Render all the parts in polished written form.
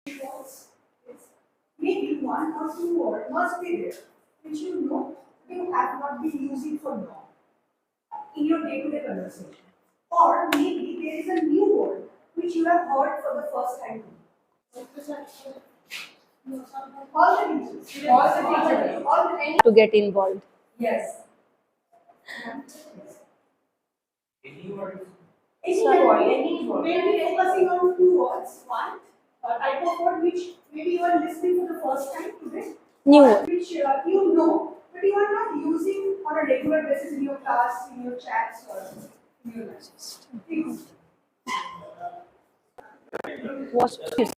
It's maybe one or two words must be there, which you have not been using for long in your day-to-day conversation. Or maybe there is a new word which you have heard for the first time. All the teachers. To get involved. Yes. Maybe focusing on two words. One, a type of word which maybe you are listening for the first time today. New Or word. which but you are not using on a regular basis in your class, in your chats, or in your lives. What is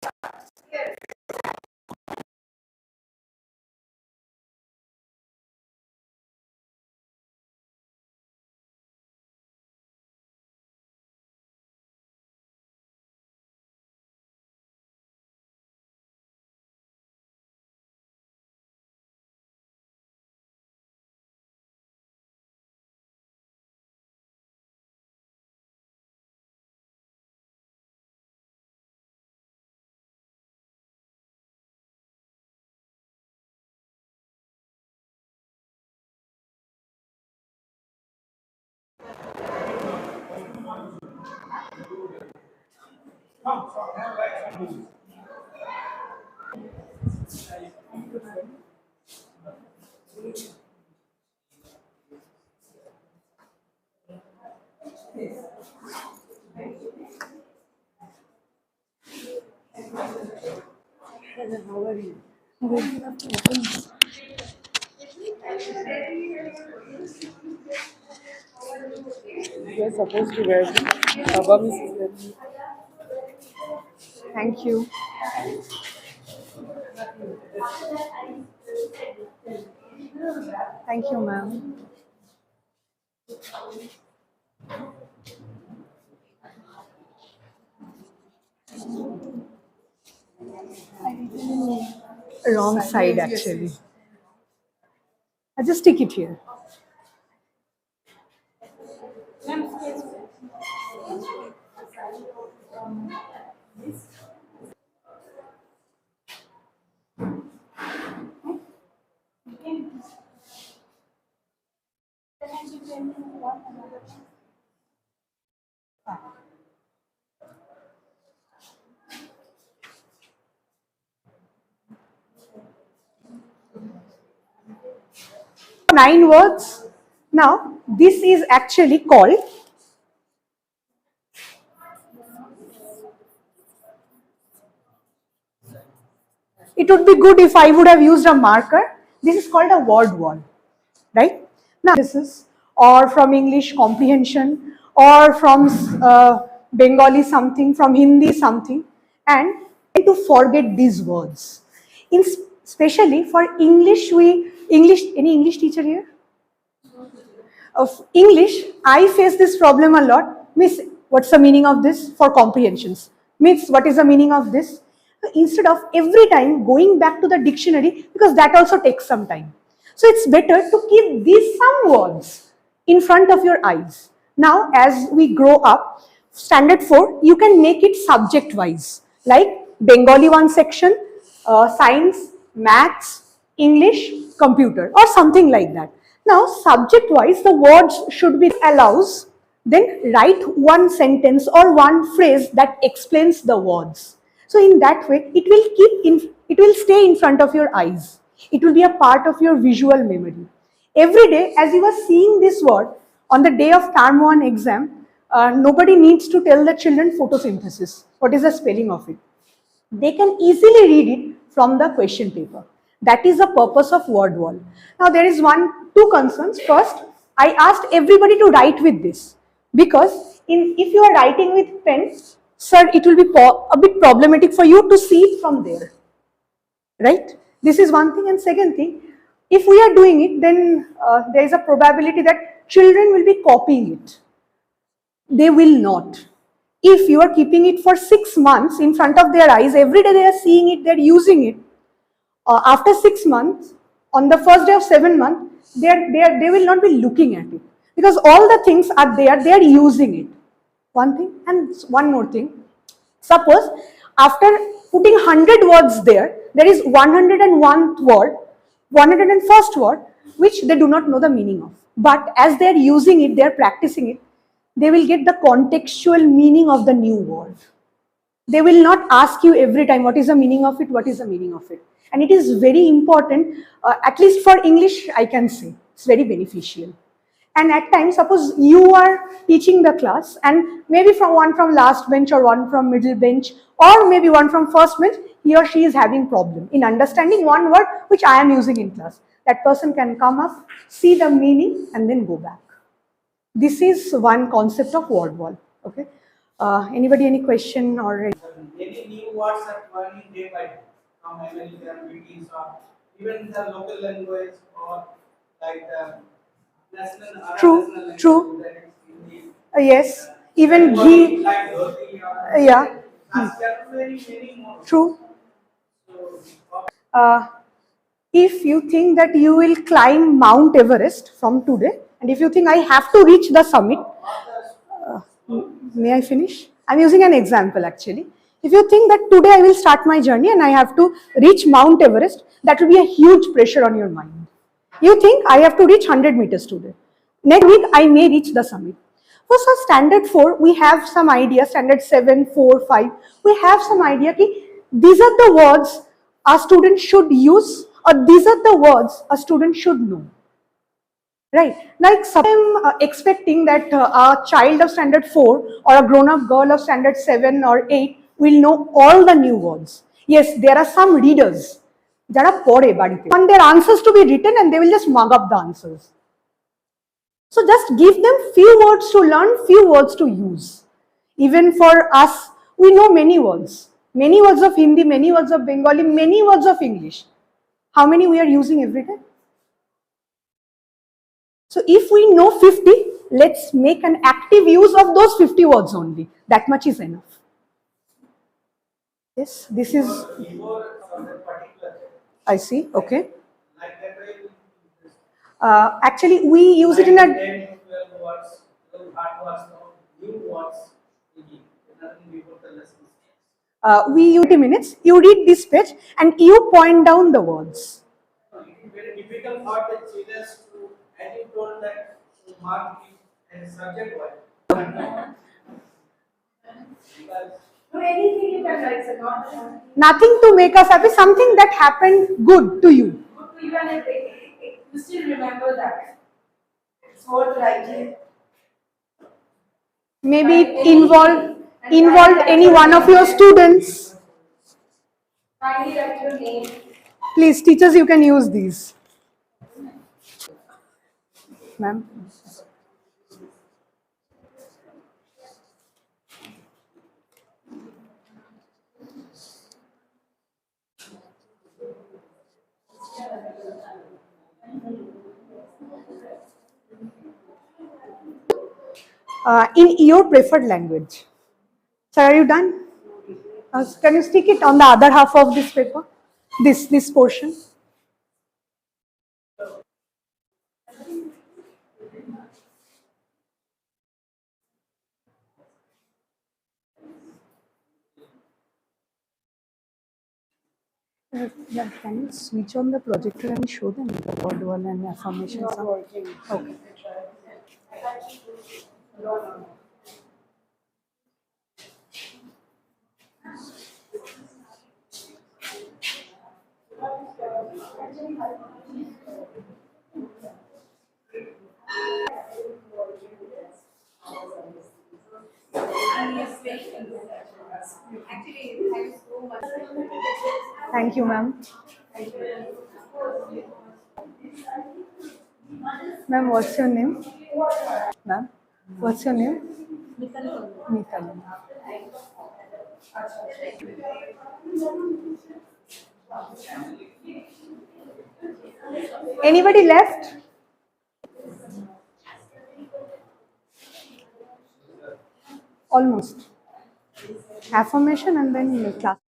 You're supposed to wear this. Baba Miss is wearing. Thank you. Thank you, ma'am. Wrong side actually. I just stick it here. Nine words. Now, this is actually called. It would be good if I would have used a marker. This is called a word wall, right? Now, this is or from English comprehension or from Bengali something, from Hindi something, and to forget these words. In especially for English, any English teacher here? Of English, I face this problem a lot. Miss, what's the meaning of this for comprehensions? Miss, what is the meaning of this? Instead of every time going back to the dictionary, because that also takes some time. So it's better to keep these some words in front of your eyes. Now, as we grow up, standard 4, you can make it subject wise, like Bengali one section, science, maths, English, computer, or something like that. Now, subject wise, the words should be allows, then write one sentence or one phrase that explains the words. So in that way, it will stay in front of your eyes. It will be a part of your visual memory. Every day, as you are seeing this word, on the day of term 1 exam, nobody needs to tell the children photosynthesis. What is the spelling of it? They can easily read it from the question paper. That is the purpose of word wall. Now there is two concerns. First, I asked everybody to write with this because if you are writing with pen, sir, it will be a bit problematic for you to see it from there. Right? This is one thing. And second thing, if we are doing it, then there is a probability that children will be copying it. They will not. If you are keeping it for 6 months in front of their eyes, every day they are seeing it, they are using it. After 6 months, on the first day of 7 months, they will not be looking at it. Because all the things are there, they are using it. One thing, and one more thing. Suppose after putting 100 words there is 101th word, 101st word, which they do not know the meaning of. But as they are using it, they are practicing it, they will get the contextual meaning of the new word. They will not ask you every time what is the meaning of it, what is the meaning of it. And it is very important, at least for English, I can say, it's very beneficial. And at times, suppose you are teaching the class and maybe one from last bench or one from middle bench or maybe one from first bench, he or she is having problem in understanding one word which I am using in class. That person can come up, see the meaning and then go back. This is one concept of word wall. Okay. Anybody any question or? Many new words are learning day by day from American, British, or even the local language or like the national. True, National language, true. that is Hindi. Yes, even Or ghee. like dhoti or Yeah, there are many more. true. So, If you think that you will climb Mount Everest from today, and if you think I have to reach the summit, may I finish? I'm using an example actually. If you think that today I will start my journey and I have to reach Mount Everest, that will be a huge pressure on your mind. You think I have to reach 100 meters today. Next week I may reach the summit. For standard 4, we have some idea, standard 7, 4, 5, we have some idea ki these are the words a student should use or these are the words a student should know. Right, like I'm expecting that a child of standard 4 or a grown-up girl of standard 7 or 8 will know all the new words. Yes, there are some readers that are pore badite. Want their answers to be written and they will just mug up the answers. So just give them few words to learn, few words to use. Even for us, we know many words of Hindi, many words of Bengali, many words of English. How many we are using every day? So if we know 50, let's make an active use of those 50 words only. That much is enough. Yes, this is. before that particular, I see. Okay. like that way, Actually, we use it in a. 10 to 12 words, hard words, new words, we give. Nothing before the lessons. We use 20 minutes. You read this page and you point down the words. It is very difficult for the children to, as you told that, to mark it as subject wise. Because So anything you can write, sir, not Nothing to make us happy. Something that happened good to you. good to you and you still remember that. It's worth writing. Maybe it involved any one of your students. Finally, write your name. Please, teachers, you can use these. Ma'am. In your preferred language. Sir, are you done? Can you stick it on the other half of this paper? This portion. Yeah, can you switch on the projector and show them the word wall and affirmation? Not working. Okay. Actually, thank you so much. Thank you, ma'am. Ma'am, what's your name? Ma'am, what's your name? Mitali. Anybody left? Almost. Affirmation and then class.